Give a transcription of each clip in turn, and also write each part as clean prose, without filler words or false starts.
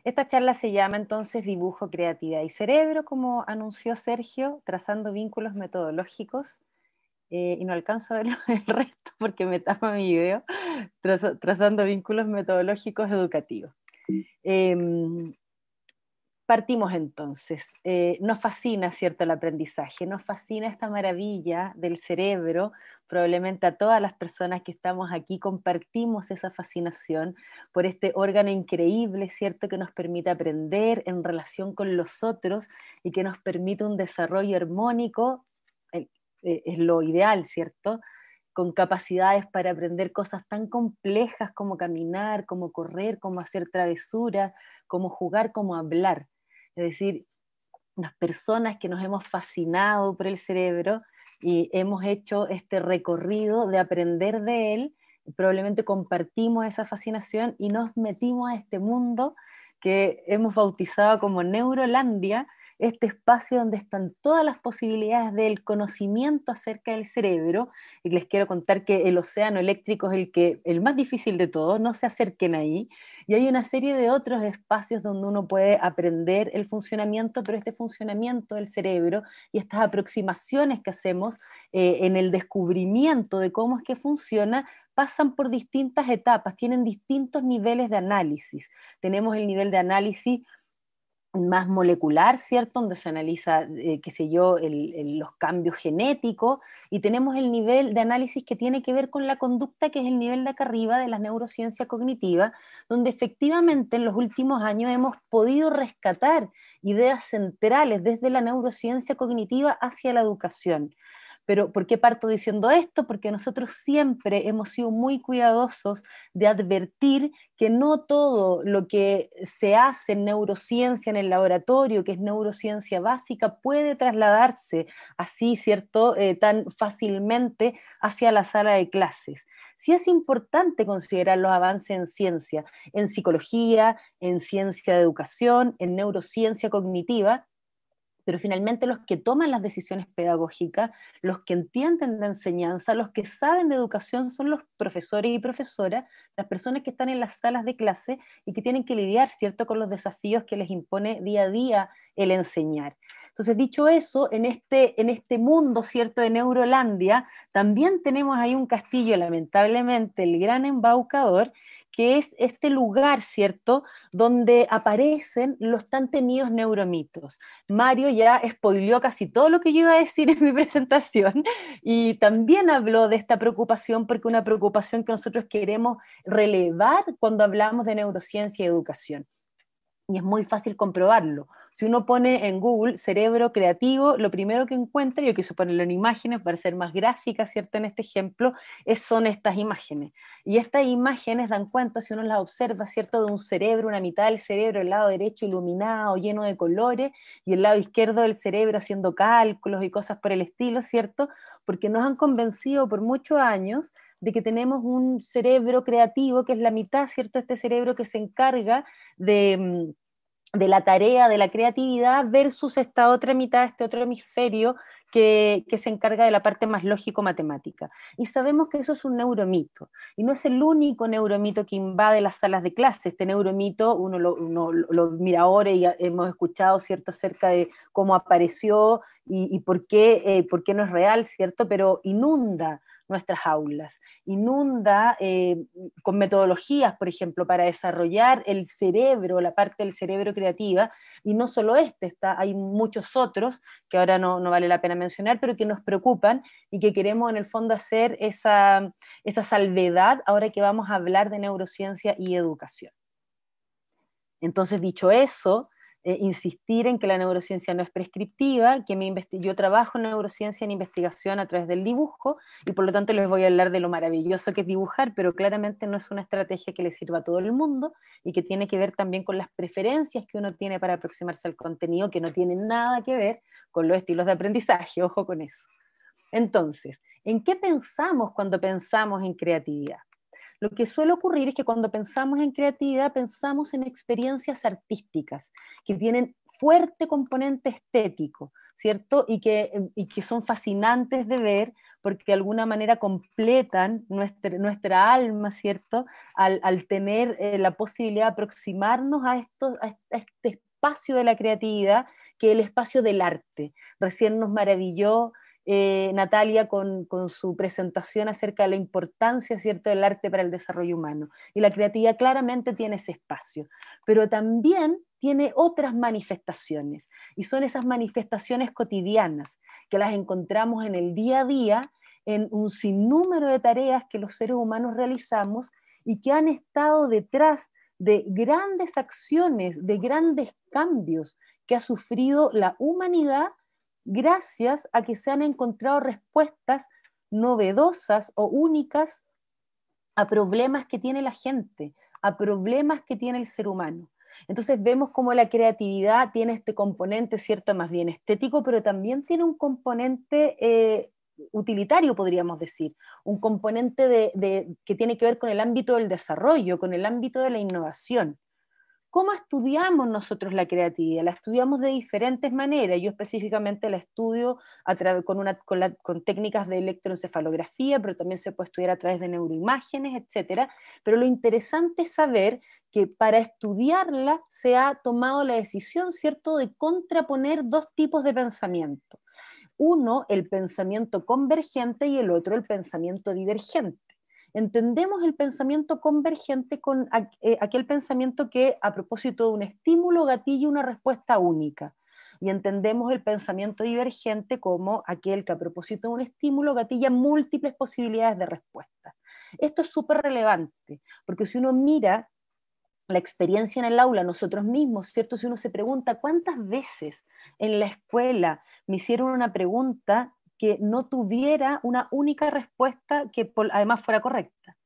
Esta charla se llama entonces Dibujo, Creatividad y Cerebro, como anunció Sergio, trazando vínculos metodológicos, y no alcanzo a ver el resto porque me tapa mi video, trazando vínculos metodológicos educativos. Partimos entonces. Nos fascina, ¿cierto?, el aprendizaje, nos fascina esta maravilla del cerebro. Probablemente a todas las personas que estamos aquí compartimos esa fascinación por este órgano increíble, ¿cierto?, que nos permite aprender en relación con los otros y que nos permite un desarrollo armónico, es lo ideal, ¿cierto?, con capacidades para aprender cosas tan complejas como caminar, como correr, como hacer travesuras, como jugar, como hablar. Es decir, las personas que nos hemos fascinado por el cerebro y hemos hecho este recorrido de aprender de él, probablemente compartimos esa fascinación y nos metimos a este mundo que hemos bautizado como Neurolandia, este espacio donde están todas las posibilidades del conocimiento acerca del cerebro. Y les quiero contar que el océano eléctrico es el más difícil de todos, no se acerquen ahí. Y hay una serie de otros espacios donde uno puede aprender el funcionamiento, pero este funcionamiento del cerebro y estas aproximaciones que hacemos en el descubrimiento de cómo es que funciona, pasan por distintas etapas, tienen distintos niveles de análisis. Tenemos el nivel de análisis más molecular, ¿cierto? Donde se analiza, qué sé yo, los cambios genéticos, y tenemos el nivel de análisis que tiene que ver con la conducta, que es el nivel de acá arriba de la neurociencia cognitiva, donde efectivamente en los últimos años hemos podido rescatar ideas centrales desde la neurociencia cognitiva hacia la educación. Pero ¿por qué parto diciendo esto? Porque nosotros siempre hemos sido muy cuidadosos de advertir que no todo lo que se hace en neurociencia en el laboratorio, que es neurociencia básica, puede trasladarse así, ¿cierto?, tan fácilmente hacia la sala de clases. Sí es importante considerar los avances en ciencia, en psicología, en ciencia de educación, en neurociencia cognitiva, pero finalmente los que toman las decisiones pedagógicas, los que entienden de enseñanza, los que saben de educación son los profesores y profesoras, las personas que están en las salas de clase y que tienen que lidiar, ¿cierto?, con los desafíos que les impone día a día el enseñar. Entonces, dicho eso, en este mundo, ¿cierto?, de Neurolandia, también tenemos ahí un castillo, lamentablemente, el Gran Embaucador, que es este lugar, ¿cierto?, donde aparecen los tan temidos neuromitos. Mario ya spoileó casi todo lo que yo iba a decir en mi presentación y también habló de esta preocupación porque una preocupación que nosotros queremos relevar cuando hablamos de neurociencia y educación. Y es muy fácil comprobarlo. Si uno pone en Google cerebro creativo, lo primero que encuentra, yo quise ponerlo en imágenes para ser más gráfica, ¿cierto?, en este ejemplo, son estas imágenes. Y estas imágenes dan cuenta, si uno las observa, ¿cierto?, de un cerebro, una mitad del cerebro, el lado derecho iluminado, lleno de colores, y el lado izquierdo del cerebro haciendo cálculos y cosas por el estilo, ¿cierto? Porque nos han convencido por muchos años de que tenemos un cerebro creativo, que es la mitad, ¿cierto?, este cerebro que se encarga de la tarea de la creatividad versus esta otra mitad, este otro hemisferio que se encarga de la parte más lógico-matemática. Y sabemos que eso es un neuromito, y no es el único neuromito que invade las salas de clase. Este neuromito uno lo mira ahora y hemos escuchado, ¿cierto?, acerca de cómo apareció y por qué no es real, ¿cierto?, pero inunda nuestras aulas, inunda con metodologías, por ejemplo, para desarrollar el cerebro, la parte del cerebro creativa, y no solo hay muchos otros que ahora no vale la pena mencionar, pero que nos preocupan y que queremos en el fondo hacer esa salvedad ahora que vamos a hablar de neurociencia y educación. Entonces, dicho eso, insistir en que la neurociencia no es prescriptiva, que yo trabajo en neurociencia en investigación a través del dibujo, y por lo tanto les voy a hablar de lo maravilloso que es dibujar, pero claramente no es una estrategia que le sirva a todo el mundo y que tiene que ver también con las preferencias que uno tiene para aproximarse al contenido, que no tiene nada que ver con los estilos de aprendizaje, ojo con eso. Entonces, ¿en qué pensamos cuando pensamos en creatividad? Lo que suele ocurrir es que cuando pensamos en creatividad, pensamos en experiencias artísticas que tienen fuerte componente estético, ¿cierto? Y que son fascinantes de ver porque de alguna manera completan nuestra alma, ¿cierto? Al tener la posibilidad de aproximarnos a este espacio de la creatividad, que es el espacio del arte. Recién nos maravilló Natalia con su presentación acerca de la importancia, ¿cierto?, del arte para el desarrollo humano. Y la creatividad claramente tiene ese espacio, pero también tiene otras manifestaciones, y son esas manifestaciones cotidianas, que las encontramos en el día a día, en un sinnúmero de tareas que los seres humanos realizamos y que han estado detrás de grandes acciones, de grandes cambios que ha sufrido la humanidad gracias a que se han encontrado respuestas novedosas o únicas a problemas que tiene la gente, a problemas que tiene el ser humano. Entonces vemos cómo la creatividad tiene este componente, cierto, más bien estético, pero también tiene un componente utilitario, podríamos decir, un componente que tiene que ver con el ámbito del desarrollo, con el ámbito de la innovación. ¿Cómo estudiamos nosotros la creatividad? La estudiamos de diferentes maneras. Yo específicamente la estudio con técnicas de electroencefalografía, pero también se puede estudiar a través de neuroimágenes, etcétera. Pero lo interesante es saber que para estudiarla se ha tomado la decisión, ¿cierto?, de contraponer dos tipos de pensamiento. Uno, el pensamiento convergente, y el otro, el pensamiento divergente. Entendemos el pensamiento convergente con aquel pensamiento que, a propósito de un estímulo, gatilla una respuesta única. Y entendemos el pensamiento divergente como aquel que, a propósito de un estímulo, gatilla múltiples posibilidades de respuesta. Esto es súper relevante, porque si uno mira la experiencia en el aula, nosotros mismos, ¿cierto? Si uno se pregunta cuántas veces en la escuela me hicieron una pregunta que no tuviera una única respuesta que además fuera correcta.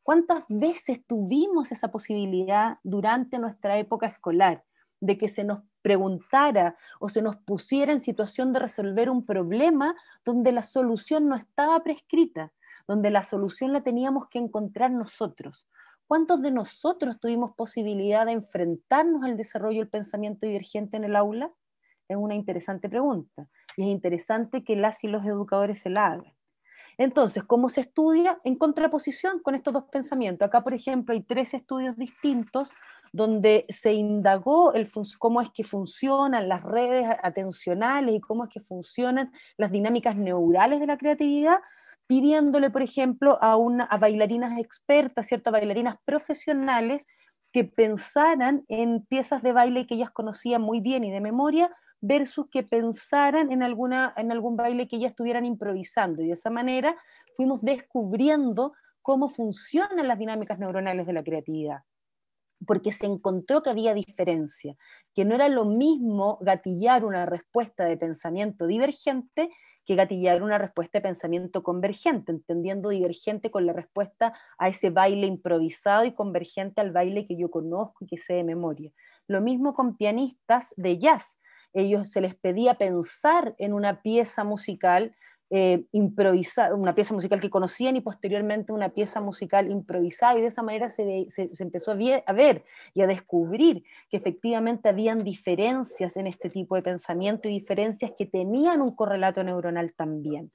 ¿Cuántas veces tuvimos esa posibilidad durante nuestra época escolar de que se nos preguntara o se nos pusiera en situación de resolver un problema donde la solución no estaba prescrita, donde la solución la teníamos que encontrar nosotros? ¿Cuántos de nosotros tuvimos posibilidad de enfrentarnos al desarrollo del pensamiento divergente en el aula? Es una interesante pregunta, y es interesante que las y los educadores se la hagan. Entonces, ¿cómo se estudia? En contraposición con estos dos pensamientos. Acá, por ejemplo, hay 3 estudios distintos donde se indagó cómo es que funcionan las redes atencionales y cómo es que funcionan las dinámicas neurales de la creatividad, pidiéndole, por ejemplo, a bailarinas expertas, ¿cierto?, a bailarinas profesionales que pensaran en piezas de baile que ellas conocían muy bien y de memoria, versus que pensaran en algún baile que ya estuvieran improvisando. Y de esa manera fuimos descubriendo cómo funcionan las dinámicas neuronales de la creatividad, porque se encontró que había diferencia, que no era lo mismo gatillar una respuesta de pensamiento divergente que gatillar una respuesta de pensamiento convergente, entendiendo divergente con la respuesta a ese baile improvisado y convergente al baile que yo conozco y que sé de memoria. Lo mismo con pianistas de jazz. Ellos se les pedía pensar en una pieza musical improvisada, una pieza musical que conocían, y posteriormente una pieza musical improvisada, y de esa manera se empezó a ver y a descubrir que efectivamente habían diferencias en este tipo de pensamiento, y diferencias que tenían un correlato neuronal también.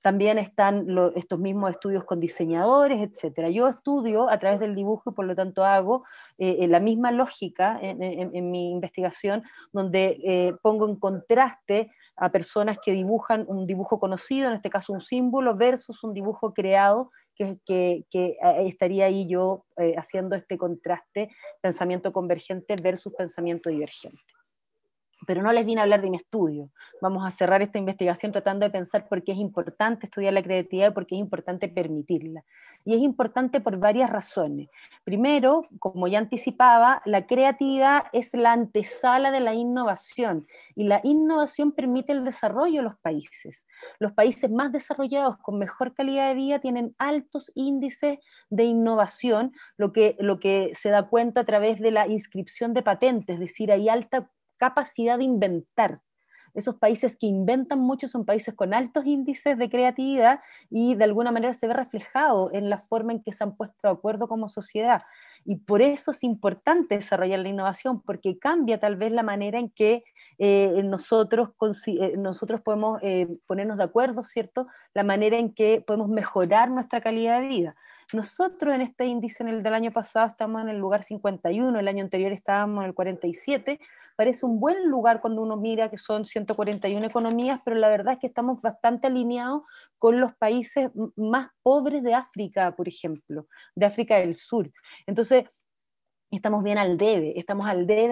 También están estos mismos estudios con diseñadores, etcétera. Yo estudio a través del dibujo y por lo tanto hago la misma lógica en mi investigación, donde pongo en contraste a personas que dibujan un dibujo conocido, en este caso un símbolo, versus un dibujo creado, que estaría ahí yo haciendo este contraste, pensamiento convergente versus pensamiento divergente. Pero no les vine a hablar de mi estudio. Vamos a cerrar esta investigación tratando de pensar por qué es importante estudiar la creatividad y por qué es importante permitirla. Y es importante por varias razones. Primero, como ya anticipaba, la creatividad es la antesala de la innovación, y la innovación permite el desarrollo de los países. Los países más desarrollados, con mejor calidad de vida, tienen altos índices de innovación, lo que se da cuenta a través de la inscripción de patentes, es decir, hay alta capacidad de inventar. Esos países que inventan mucho son países con altos índices de creatividad y de alguna manera se ve reflejado en la forma en que se han puesto de acuerdo como sociedad. Y por eso es importante desarrollar la innovación, porque cambia tal vez la manera en que nosotros podemos ponernos de acuerdo, ¿cierto? La manera en que podemos mejorar nuestra calidad de vida. Nosotros en este índice, en el del año pasado, estamos en el lugar 51, el año anterior estábamos en el 47, parece un buen lugar cuando uno mira que son 141 economías, pero la verdad es que estamos bastante alineados con los países más pobres de África, por ejemplo, de África del Sur. Entonces, estamos al debe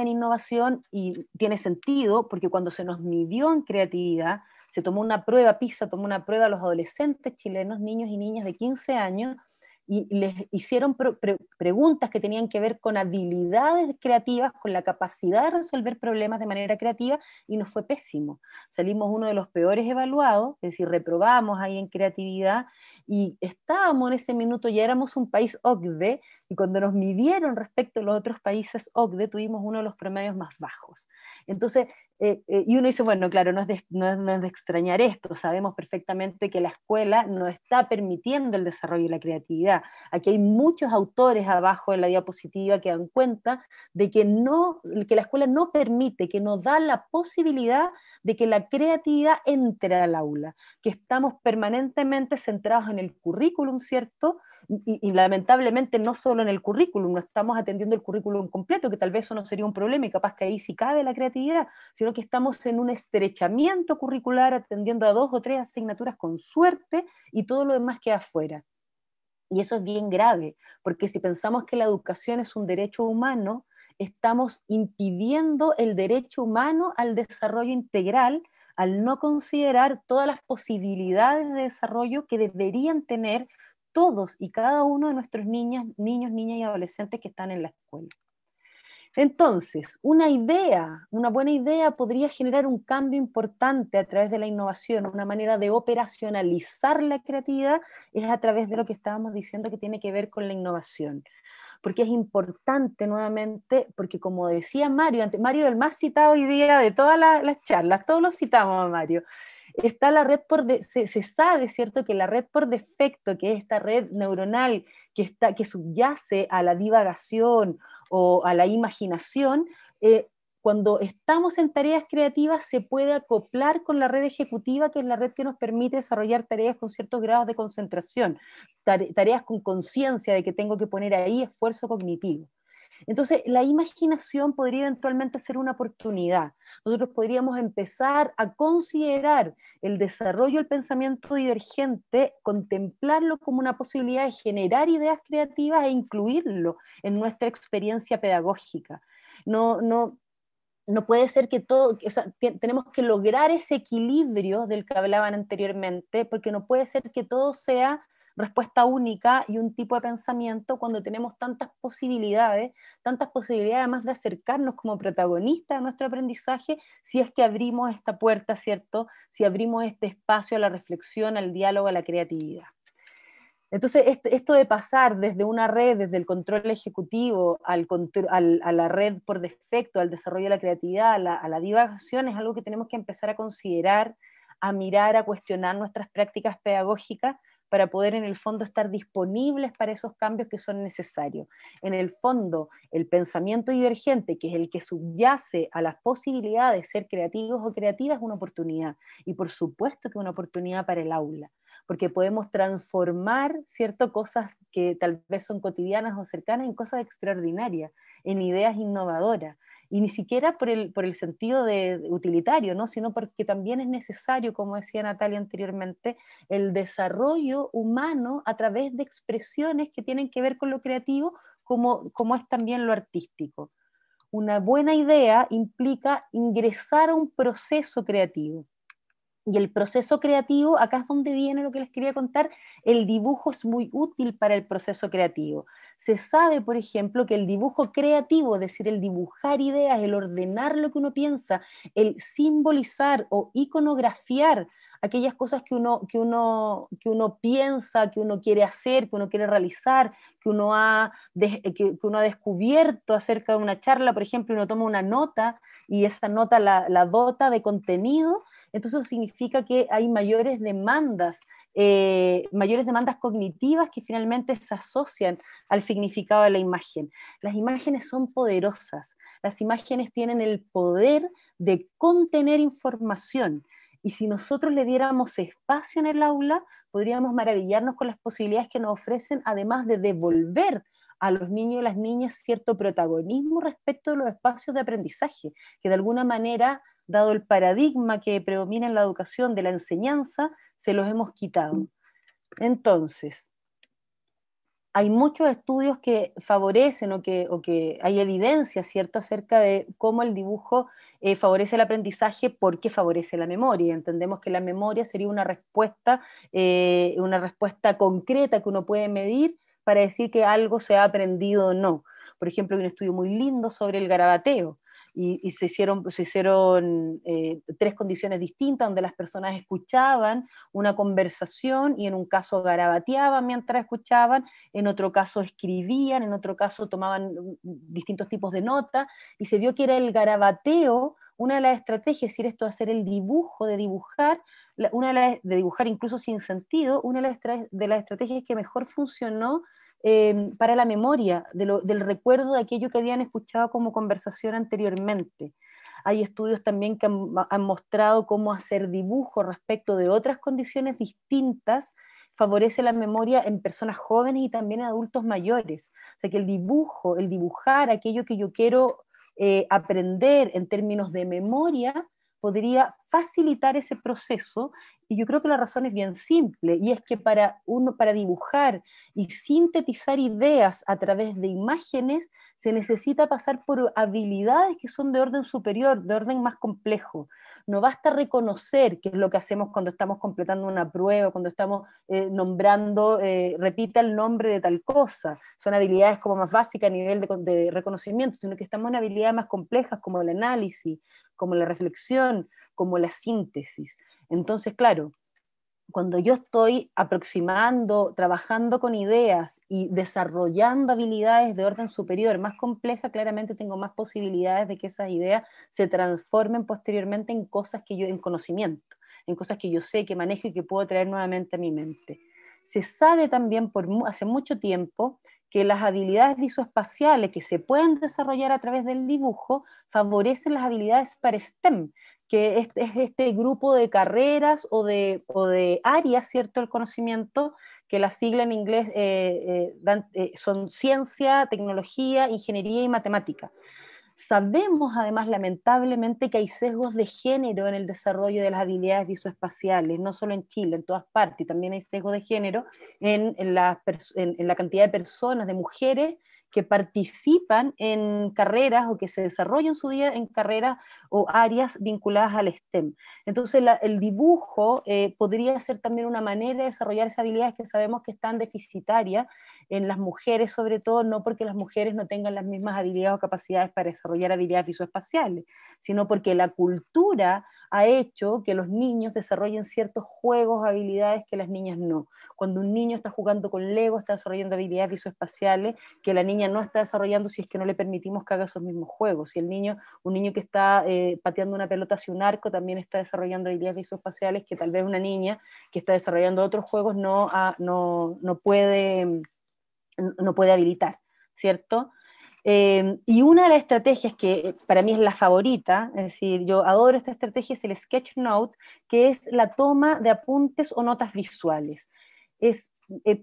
en innovación y tiene sentido porque cuando se nos midió en creatividad, se tomó una prueba, PISA tomó una prueba a los adolescentes chilenos, niños y niñas de 15 años, y les hicieron preguntas que tenían que ver con habilidades creativas, con la capacidad de resolver problemas de manera creativa, y nos fue pésimo. Salimos uno de los peores evaluados, es decir, reprobamos ahí en creatividad, y estábamos en ese minuto, ya éramos un país OCDE, y cuando nos midieron respecto a los otros países OCDE, tuvimos uno de los promedios más bajos. Entonces, y uno dice, bueno, claro, no es de extrañar esto, sabemos perfectamente que la escuela no está permitiendo el desarrollo de la creatividad. Aquí hay muchos autores abajo en la diapositiva que dan cuenta de que la escuela no permite, que no da la posibilidad de que la creatividad entre al aula, que estamos permanentemente centrados en el currículum, ¿cierto? Y lamentablemente no solo en el currículum, no estamos atendiendo el currículum completo, que tal vez eso no sería un problema y capaz que ahí sí cabe la creatividad, sino que estamos en un estrechamiento curricular atendiendo a 2 o 3 asignaturas con suerte y todo lo demás queda afuera. Y eso es bien grave, porque si pensamos que la educación es un derecho humano, estamos impidiendo el derecho humano al desarrollo integral al no considerar todas las posibilidades de desarrollo que deberían tener todos y cada uno de nuestros niños, niñas y adolescentes que están en la escuela. Entonces, una buena idea podría generar un cambio importante a través de la innovación, una manera de operacionalizar la creatividad es a través de lo que estábamos diciendo que tiene que ver con la innovación. Porque es importante nuevamente, porque como decía Mario, Mario el más citado hoy día de todas las charlas, todos lo citamos a Mario, está la red se sabe, ¿cierto?, que la red por defecto, que es esta red neuronal que subyace a la divagación o a la imaginación, cuando estamos en tareas creativas se puede acoplar con la red ejecutiva, que es la red que nos permite desarrollar tareas con ciertos grados de concentración, tareas con conciencia de que tengo que poner ahí esfuerzo cognitivo. Entonces, la imaginación podría eventualmente ser una oportunidad. Nosotros podríamos empezar a considerar el desarrollo del pensamiento divergente, contemplarlo como una posibilidad de generar ideas creativas e incluirlo en nuestra experiencia pedagógica. No puede ser que todo, o sea, tenemos que lograr ese equilibrio del que hablaban anteriormente, porque no puede ser que todo sea respuesta única y un tipo de pensamiento cuando tenemos tantas posibilidades además de acercarnos como protagonistas a nuestro aprendizaje, si es que abrimos esta puerta, ¿cierto? Si abrimos este espacio a la reflexión, al diálogo, a la creatividad. Entonces, esto de pasar desde una red, desde el control ejecutivo a la red por defecto, al desarrollo de la creatividad, a la divagación, es algo que tenemos que empezar a considerar, a mirar, a cuestionar nuestras prácticas pedagógicas para poder en el fondo estar disponibles para esos cambios que son necesarios. En el fondo, el pensamiento divergente, que es el que subyace a las posibilidades de ser creativos o creativas, es una oportunidad. Y por supuesto que es una oportunidad para el aula, porque podemos transformar, ¿cierto?, cosas que tal vez son cotidianas o cercanas en cosas extraordinarias, en ideas innovadoras, y ni siquiera por el sentido de utilitario, ¿no?, sino porque también es necesario, como decía Natalia anteriormente, el desarrollo humano a través de expresiones que tienen que ver con lo creativo, como es también lo artístico. Una buena idea implica ingresar a un proceso creativo. Y el proceso creativo, acá es donde viene lo que les quería contar, el dibujo es muy útil para el proceso creativo. Se sabe, por ejemplo, que el dibujo creativo, es decir, el dibujar ideas, el ordenar lo que uno piensa, el simbolizar o iconografiar aquellas cosas que uno piensa, que uno quiere hacer, que uno quiere realizar, que uno ha descubierto acerca de una charla, por ejemplo, uno toma una nota y esa nota la dota de contenido, entonces eso significa que hay mayores demandas cognitivas que finalmente se asocian al significado de la imagen. Las imágenes son poderosas, las imágenes tienen el poder de contener información. Y si nosotros le diéramos espacio en el aula, podríamos maravillarnos con las posibilidades que nos ofrecen, además de devolver a los niños y las niñas cierto protagonismo respecto de los espacios de aprendizaje, que de alguna manera, dado el paradigma que predomina en la educación de la enseñanza, se los hemos quitado. Entonces, hay muchos estudios que favorecen o que hay evidencia, ¿cierto?, acerca de cómo el dibujo favorece el aprendizaje porque favorece la memoria. Entendemos que la memoria sería una respuesta concreta que uno puede medir para decir que algo se ha aprendido o no. Por ejemplo, hay un estudio muy lindo sobre el garabateo, y se hicieron 3 condiciones distintas donde las personas escuchaban una conversación y en un caso garabateaban mientras escuchaban, en otro caso escribían, en otro caso tomaban distintos tipos de notas, y se vio que era el garabateo una de las estrategias, es decir, esto de hacer el dibujo, de dibujar, de dibujar incluso sin sentido, una de las estrategias que mejor funcionó para la memoria, del recuerdo de aquello que habían escuchado como conversación anteriormente. Hay estudios también que han mostrado cómo hacer dibujo respecto de otras condiciones distintas favorece la memoria en personas jóvenes y también en adultos mayores. O sea que el dibujar aquello que yo quiero aprender en términos de memoria, podría facilitar ese proceso, y yo creo que la razón es bien simple, y es que para dibujar y sintetizar ideas a través de imágenes, se necesita pasar por habilidades que son de orden superior, de orden más complejo. No basta reconocer, que es lo que hacemos cuando estamos completando una prueba, cuando estamos nombrando, repita el nombre de tal cosa. Son habilidades como más básicas a nivel de reconocimiento, sino que estamos en habilidades más complejas como el análisis, como la reflexión, como la síntesis. Entonces, claro, cuando yo estoy aproximando, trabajando con ideas y desarrollando habilidades de orden superior más complejas, claramente tengo más posibilidades de que esas ideas se transformen posteriormente en conocimiento, en cosas que yo sé, que manejo y que puedo traer nuevamente a mi mente. Se sabe también hace mucho tiempo que las habilidades visoespaciales que se pueden desarrollar a través del dibujo favorecen las habilidades para STEM, que es este grupo de carreras o de áreas, ¿cierto?, el conocimiento, que la sigla en inglés son ciencia, tecnología, ingeniería y matemática. Sabemos además, lamentablemente, que hay sesgos de género en el desarrollo de las habilidades visoespaciales, no solo en Chile, en todas partes, y también hay sesgos de género en la cantidad de personas, de mujeres que participan en carreras o que se desarrollan su vida en carreras o áreas vinculadas al STEM. Entonces, el dibujo podría ser también una manera de desarrollar esas habilidades que sabemos que están deficitarias en las mujeres, sobre todo, no porque las mujeres no tengan las mismas habilidades o capacidades para desarrollar habilidades visoespaciales, sino porque la cultura ha hecho que los niños desarrollen ciertos juegos, habilidades que las niñas no. Cuando un niño está jugando con Lego, está desarrollando habilidades visoespaciales que la niña no está desarrollando si es que no le permitimos que haga esos mismos juegos. Si un niño que está pateando una pelota hacia un arco también está desarrollando habilidades visoespaciales que tal vez una niña que está desarrollando otros juegos no puede habilitar, ¿cierto? Y una de las estrategias que para mí es la favorita, es decir, yo adoro esta estrategia, es el sketch note, que es la toma de apuntes o notas visuales.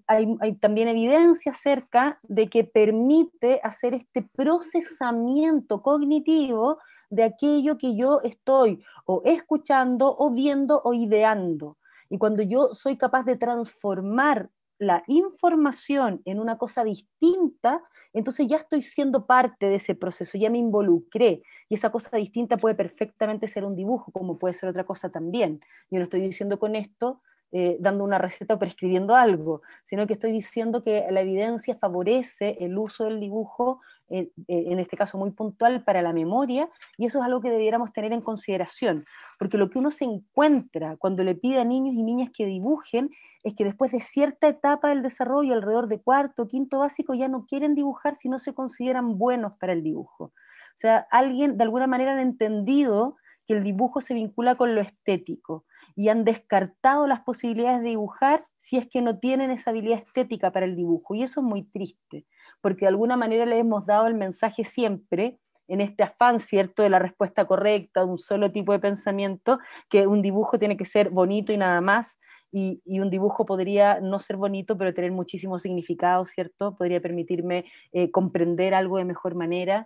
Hay también evidencia acerca de que permite hacer este procesamiento cognitivo de aquello que yo estoy o escuchando o viendo o ideando. Y cuando yo soy capaz de transformar la información en una cosa distinta, entonces ya estoy siendo parte de ese proceso, ya me involucré, y esa cosa distinta puede perfectamente ser un dibujo, como puede ser otra cosa también. Yo no estoy diciendo con esto dando una receta o prescribiendo algo, sino que estoy diciendo que la evidencia favorece el uso del dibujo, en este caso muy puntual, para la memoria, y eso es algo que debiéramos tener en consideración, porque lo que uno se encuentra cuando le pide a niños y niñas que dibujen es que después de cierta etapa del desarrollo, alrededor de cuarto o quinto básico, ya no quieren dibujar si no se consideran buenos para el dibujo. O sea, alguien de alguna manera han entendido que el dibujo se vincula con lo estético y han descartado las posibilidades de dibujar si es que no tienen esa habilidad estética para el dibujo. Y eso es muy triste, porque de alguna manera le hemos dado el mensaje siempre, en este afán, ¿cierto?, de la respuesta correcta, de un solo tipo de pensamiento, que un dibujo tiene que ser bonito y nada más, y un dibujo podría no ser bonito, pero tener muchísimo significado, ¿cierto? Podría permitirme comprender algo de mejor manera,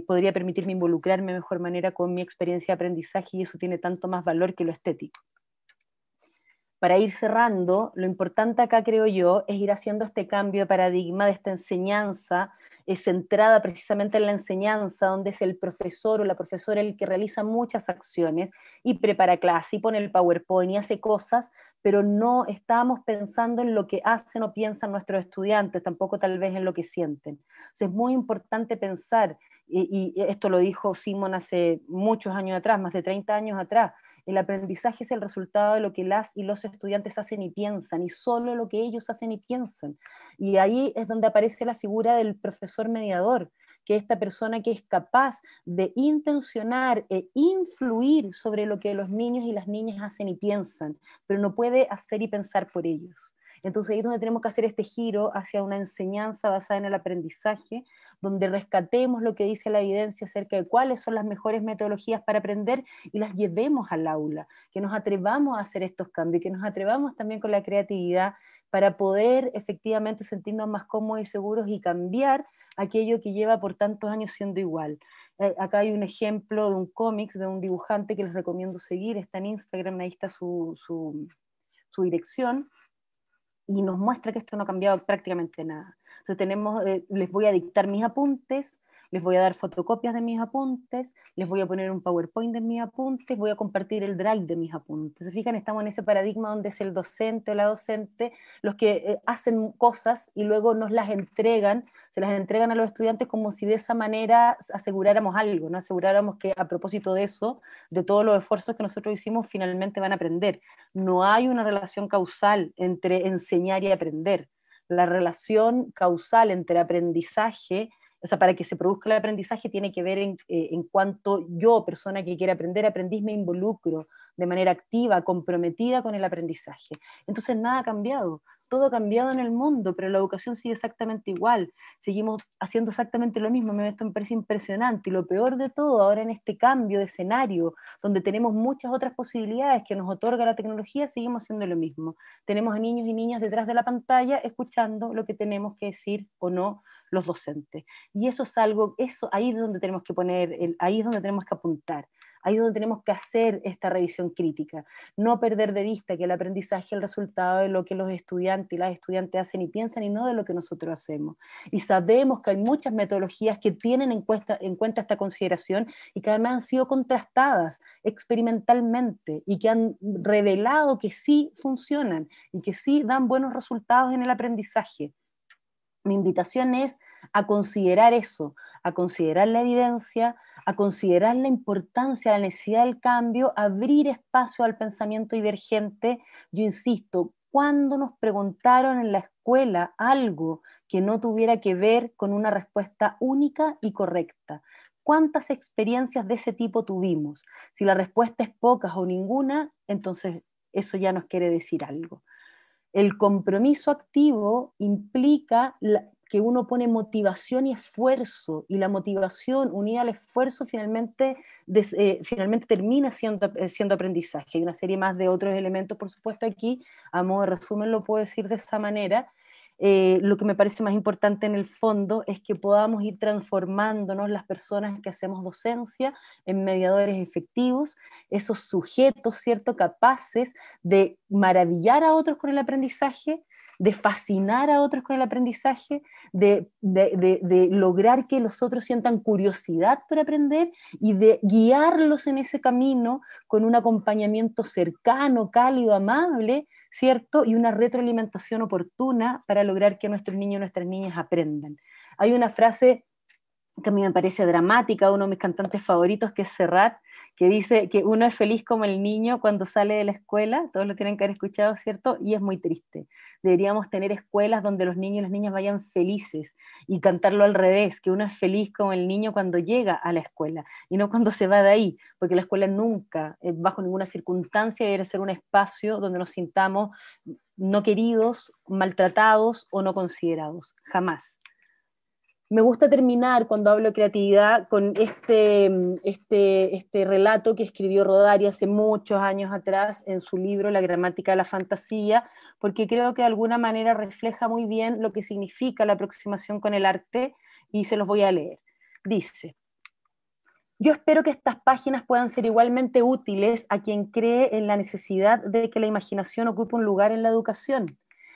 podría permitirme involucrarme de mejor manera con mi experiencia de aprendizaje, y eso tiene tanto más valor que lo estético. Para ir cerrando, lo importante acá, creo yo, es ir haciendo este cambio de paradigma de esta enseñanza centrada precisamente en la enseñanza, donde es el profesor o la profesora el que realiza muchas acciones y prepara clase y pone el PowerPoint y hace cosas, pero no estamos pensando en lo que hacen o piensan nuestros estudiantes, tampoco tal vez en lo que sienten. Entonces es muy importante pensar, y esto lo dijo Simon hace muchos años atrás, más de 30 años atrás, el aprendizaje es el resultado de lo que las y los estudiantes hacen y piensan, y solo lo que ellos hacen y piensan. Y ahí es donde aparece la figura del profesor mediador, que es esta persona que es capaz de intencionar e influir sobre lo que los niños y las niñas hacen y piensan, pero no puede hacer y pensar por ellos. Entonces ahí es donde tenemos que hacer este giro hacia una enseñanza basada en el aprendizaje, donde rescatemos lo que dice la evidencia acerca de cuáles son las mejores metodologías para aprender y las llevemos al aula, que nos atrevamos a hacer estos cambios, que nos atrevamos también con la creatividad para poder efectivamente sentirnos más cómodos y seguros y cambiar aquello que lleva por tantos años siendo igual. Acá hay un ejemplo de un cómic de un dibujante que les recomiendo seguir, está en Instagram, ahí está su dirección, y nos muestra que esto no ha cambiado prácticamente nada. Entonces les voy a dictar mis apuntes, les voy a dar fotocopias de mis apuntes, les voy a poner un PowerPoint de mis apuntes, voy a compartir el Drive de mis apuntes. ¿Se fijan? Estamos en ese paradigma donde es el docente o la docente los que hacen cosas y luego nos las entregan, se las entregan a los estudiantes como si de esa manera aseguráramos algo, ¿no? Aseguráramos que a propósito de eso, de todos los esfuerzos que nosotros hicimos, finalmente van a aprender. No hay una relación causal entre enseñar y aprender. La relación causal entre aprendizaje, o sea, para que se produzca el aprendizaje, tiene que ver en cuanto yo, persona que quiere aprender, aprendiz, me involucro de manera activa, comprometida con el aprendizaje. Entonces nada ha cambiado, todo ha cambiado en el mundo, pero la educación sigue exactamente igual, seguimos haciendo exactamente lo mismo. Esto me parece impresionante, y lo peor de todo, ahora en este cambio de escenario, donde tenemos muchas otras posibilidades que nos otorga la tecnología, seguimos haciendo lo mismo. Tenemos a niños y niñas detrás de la pantalla escuchando lo que tenemos que decir o no los docentes. Y eso es algo, eso ahí es donde tenemos que poner, ahí es donde tenemos que apuntar, ahí es donde tenemos que hacer esta revisión crítica, no perder de vista que el aprendizaje es el resultado de lo que los estudiantes y las estudiantes hacen y piensan, y no de lo que nosotros hacemos. Y sabemos que hay muchas metodologías que tienen en cuenta esta consideración y que además han sido contrastadas experimentalmente y que han revelado que sí funcionan y que sí dan buenos resultados en el aprendizaje. Mi invitación es a considerar eso, a considerar la evidencia, a considerar la importancia, la necesidad del cambio, abrir espacio al pensamiento divergente. Yo insisto, cuando nos preguntaron en la escuela algo que no tuviera que ver con una respuesta única y correcta, ¿cuántas experiencias de ese tipo tuvimos? Si la respuesta es pocas o ninguna, entonces eso ya nos quiere decir algo. El compromiso activo implica que uno pone motivación y esfuerzo, y la motivación unida al esfuerzo finalmente termina siendo aprendizaje. Hay una serie más de otros elementos, por supuesto, aquí, a modo de resumen lo puedo decir de esa manera. Lo que me parece más importante en el fondo es que podamos ir transformándonos las personas que hacemos docencia en mediadores efectivos, esos sujetos, ¿cierto?, capaces de maravillar a otros con el aprendizaje, de fascinar a otros con el aprendizaje, de lograr que los otros sientan curiosidad por aprender y de guiarlos en ese camino con un acompañamiento cercano, cálido, amable, ¿cierto? Y una retroalimentación oportuna para lograr que nuestros niños y nuestras niñas aprendan. Hay una frase que a mí me parece dramática, uno de mis cantantes favoritos, que es Serrat, que dice que uno es feliz como el niño cuando sale de la escuela, todos lo tienen que haber escuchado, ¿cierto? Y es muy triste. Deberíamos tener escuelas donde los niños y las niñas vayan felices, y cantarlo al revés, que uno es feliz como el niño cuando llega a la escuela, y no cuando se va de ahí, porque la escuela nunca, bajo ninguna circunstancia, debe ser un espacio donde nos sintamos no queridos, maltratados o no considerados, jamás. Me gusta terminar cuando hablo de creatividad con este relato que escribió Rodari hace muchos años atrás en su libro La gramática de la fantasía, porque creo que de alguna manera refleja muy bien lo que significa la aproximación con el arte, y se los voy a leer. Dice: yo espero que estas páginas puedan ser igualmente útiles a quien cree en la necesidad de que la imaginación ocupe un lugar en la educación,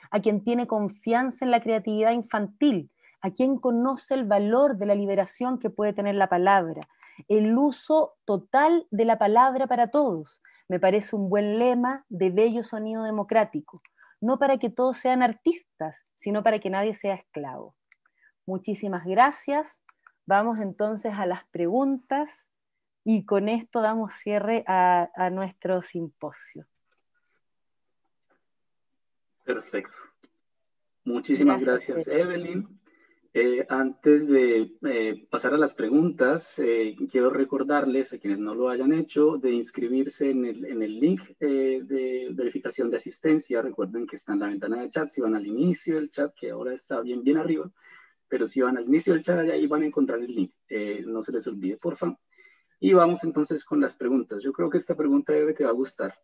a quien tiene confianza en la creatividad infantil, a quien conoce el valor de la liberación que puede tener la palabra, el uso total de la palabra para todos. Me parece un buen lema de bello sonido democrático, no para que todos sean artistas, sino para que nadie sea esclavo. Muchísimas gracias. Vamos entonces a las preguntas y con esto damos cierre a nuestro simposio. Perfecto. Muchísimas Gracias. gracias, Evelyn. Antes de pasar a las preguntas, quiero recordarles a quienes no lo hayan hecho de inscribirse en el link de verificación de asistencia. Recuerden que está en la ventana de chat. Si van al inicio del chat, que ahora está bien, bien arriba, pero si van al inicio del chat, ahí van a encontrar el link. No se les olvide, por favor. Y vamos entonces con las preguntas. Yo creo que esta pregunta te va a gustar.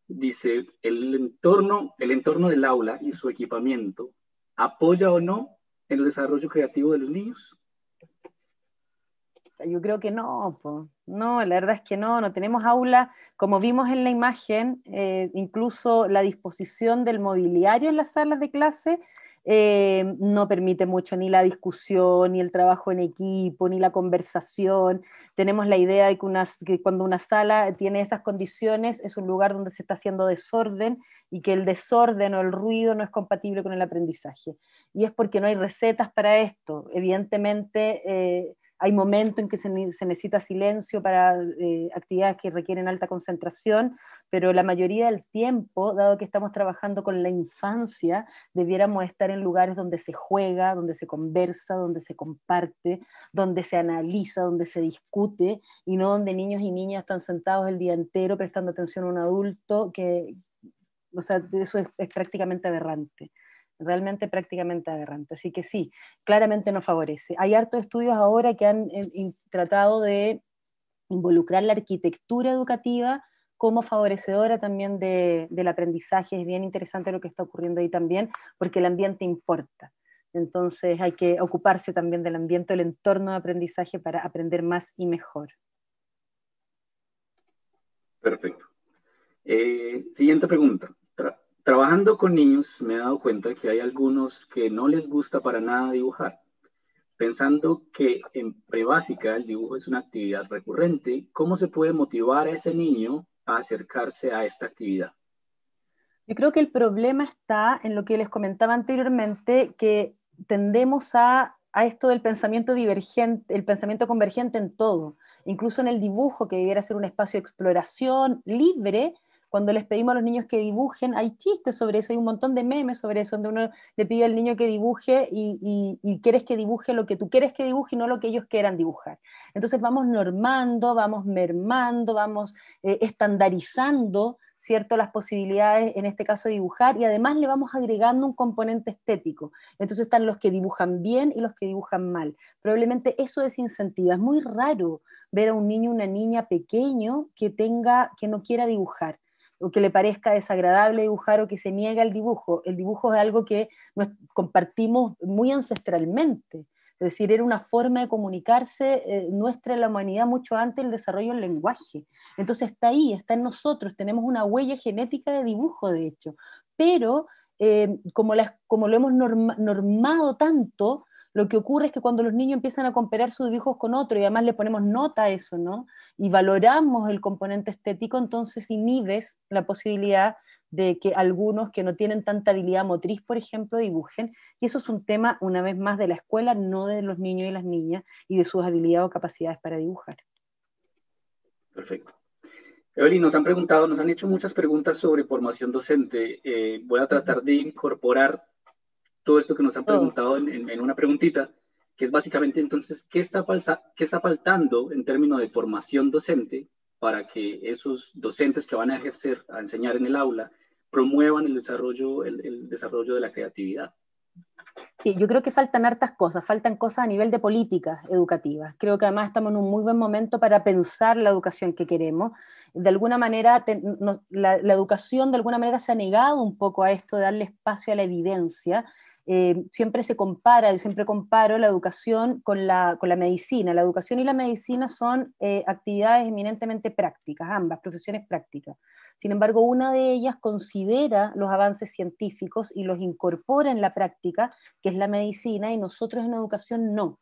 Dice, el entorno del aula y su equipamiento, ¿apoya o no el desarrollo creativo de los niños? Yo creo que no, po. No, la verdad es que no, no tenemos aula, como vimos en la imagen, incluso la disposición del mobiliario en las salas de clase no permite mucho ni la discusión, ni el trabajo en equipo, ni la conversación. Tenemos la idea de que cuando una sala tiene esas condiciones es un lugar donde se está haciendo desorden, y que el desorden o el ruido no es compatible con el aprendizaje. Y es porque no hay recetas para esto. Evidentemente, hay momentos en que se necesita silencio para actividades que requieren alta concentración, pero la mayoría del tiempo, dado que estamos trabajando con la infancia, debiéramos estar en lugares donde se juega, donde se conversa, donde se comparte, donde se analiza, donde se discute, y no donde niños y niñas están sentados el día entero prestando atención a un adulto, que, o sea, eso es prácticamente aberrante. Realmente prácticamente aberrante. Así que sí, claramente no favorece. Hay hartos estudios ahora que han tratado de involucrar la arquitectura educativa como favorecedora también del aprendizaje. Es bien interesante lo que está ocurriendo ahí también, porque el ambiente importa. Entonces hay que ocuparse también del ambiente, del entorno de aprendizaje para aprender más y mejor. Perfecto. Siguiente pregunta. Trabajando con niños me he dado cuenta que hay algunos que no les gusta para nada dibujar. Pensando que en prebásica el dibujo es una actividad recurrente, ¿cómo se puede motivar a ese niño a acercarse a esta actividad? Yo creo que el problema está en lo que les comentaba anteriormente, que tendemos a esto del pensamiento divergente, el pensamiento convergente en todo, incluso en el dibujo, que debiera ser un espacio de exploración libre. Cuando les pedimos a los niños que dibujen, hay chistes sobre eso, hay un montón de memes sobre eso, donde uno le pide al niño que dibuje y quieres que dibuje lo que tú quieres que dibuje y no lo que ellos quieran dibujar. Entonces vamos normando, vamos mermando, vamos estandarizando, ¿cierto?, las posibilidades, en este caso de dibujar, y además le vamos agregando un componente estético. Entonces están los que dibujan bien y los que dibujan mal. Probablemente eso desincentiva. Es muy raro ver a un niño o una niña pequeño que no quiera dibujar, o que le parezca desagradable dibujar, o que se niega al dibujo. El dibujo es algo que compartimos muy ancestralmente. Es decir, era una forma de comunicarse nuestra en la humanidad mucho antes del desarrollo del lenguaje. Entonces está ahí, está en nosotros, tenemos una huella genética de dibujo, de hecho. Pero como lo hemos normado tanto, lo que ocurre es que cuando los niños empiezan a comparar sus dibujos con otros y además le ponemos nota a eso, ¿no? Y valoramos el componente estético, entonces inhibes la posibilidad de que algunos que no tienen tanta habilidad motriz, por ejemplo, dibujen. Y eso es un tema, una vez más, de la escuela, no de los niños y las niñas y de sus habilidades o capacidades para dibujar. Perfecto. Evelyn, nos han hecho muchas preguntas sobre formación docente. Voy a tratar de incorporar todo esto que nos han Todo. preguntado en una preguntita, que es básicamente entonces, qué está faltando en términos de formación docente para que esos docentes que van a ejercer, a enseñar en el aula, promuevan el desarrollo de la creatividad? Sí, yo creo que faltan cosas a nivel de políticas educativas. Creo que además estamos en un muy buen momento para pensar la educación que queremos. De alguna manera, la educación de alguna manera se ha negado un poco a esto de darle espacio a la evidencia. Siempre se compara, yo siempre comparo la educación con la medicina. La educación y la medicina son actividades eminentemente prácticas, ambas, profesiones prácticas. Sin embargo, una de ellas considera los avances científicos y los incorpora en la práctica, que es la medicina, y nosotros en educación no.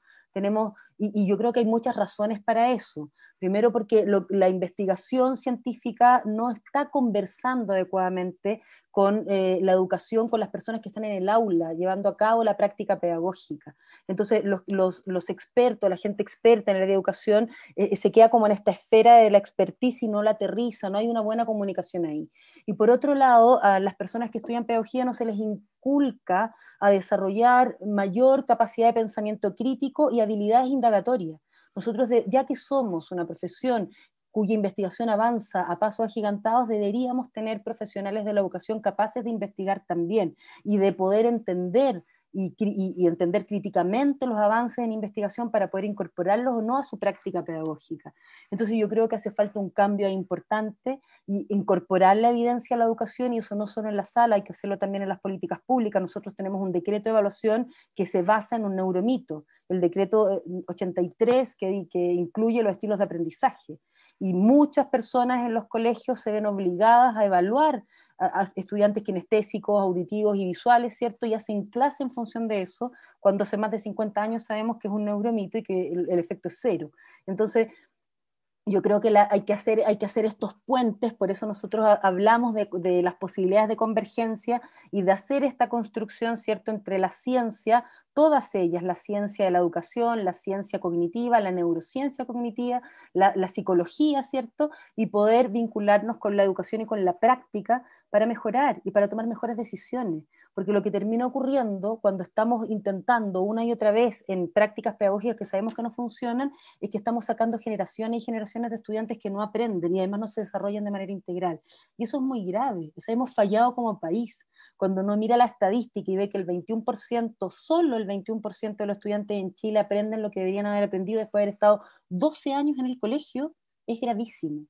Y yo creo que hay muchas razones para eso. Primero porque la investigación científica no está conversando adecuadamente con la educación, con las personas que están en el aula, llevando a cabo la práctica pedagógica. Entonces, los expertos, la gente experta en el área de educación, se queda como en esta esfera de la expertise y no la aterriza, no hay una buena comunicación ahí. Y por otro lado, a las personas que estudian pedagogía no se les inculca a desarrollar mayor capacidad de pensamiento crítico y habilidades indagatorias. Nosotros, ya que somos una profesión cuya investigación avanza a pasos agigantados, deberíamos tener profesionales de la educación capaces de investigar también y de poder entender y entender críticamente los avances en investigación para poder incorporarlos o no a su práctica pedagógica. Entonces yo creo que hace falta un cambio importante y incorporar la evidencia a la educación, y eso no solo en la sala, hay que hacerlo también en las políticas públicas. Nosotros tenemos un decreto de evaluación que se basa en un neuromito, el decreto 83 que incluye los estilos de aprendizaje. Y muchas personas en los colegios se ven obligadas a evaluar a estudiantes kinestésicos, auditivos y visuales, ¿cierto? Y hacen clase en función de eso, cuando hace más de 50 años sabemos que es un neuromito y que el efecto es cero. Entonces, yo creo que hay que hacer estos puentes, por eso nosotros hablamos de las posibilidades de convergencia y de hacer esta construcción, ¿cierto?, entre la ciencia, todas ellas, la ciencia de la educación, la ciencia cognitiva, la neurociencia cognitiva, la psicología, ¿cierto?, y poder vincularnos con la educación y con la práctica para mejorar y para tomar mejores decisiones. Porque lo que termina ocurriendo cuando estamos intentando una y otra vez en prácticas pedagógicas que sabemos que no funcionan, es que estamos sacando generaciones y generaciones de estudiantes que no aprenden y además no se desarrollan de manera integral. Y eso es muy grave. O sea, hemos fallado como país. Cuando uno mira la estadística y ve que el 21%, solo el 21% de los estudiantes en Chile aprenden lo que deberían haber aprendido después de haber estado 12 años en el colegio, es gravísimo.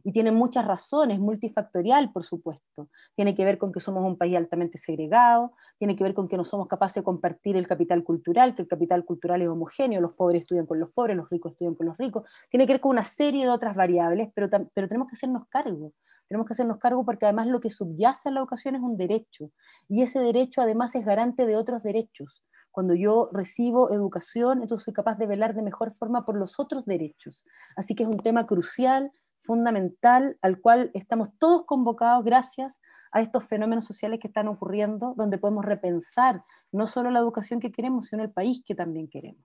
Y tiene muchas razones, multifactorial, por supuesto. Tiene que ver con que somos un país altamente segregado, tiene que ver con que no somos capaces de compartir el capital cultural, que el capital cultural es homogéneo, los pobres estudian con los pobres, los ricos estudian con los ricos. Tiene que ver con una serie de otras variables, pero tenemos que hacernos cargo. Tenemos que hacernos cargo porque además lo que subyace a la educación es un derecho. Y ese derecho además es garante de otros derechos. Cuando yo recibo educación, entonces soy capaz de velar de mejor forma por los otros derechos. Así que es un tema crucial, fundamental, al cual estamos todos convocados gracias a estos fenómenos sociales que están ocurriendo, donde podemos repensar no solo la educación que queremos, sino el país que también queremos.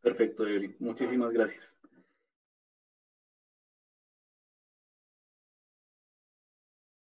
Perfecto, Evelyn. Muchísimas gracias.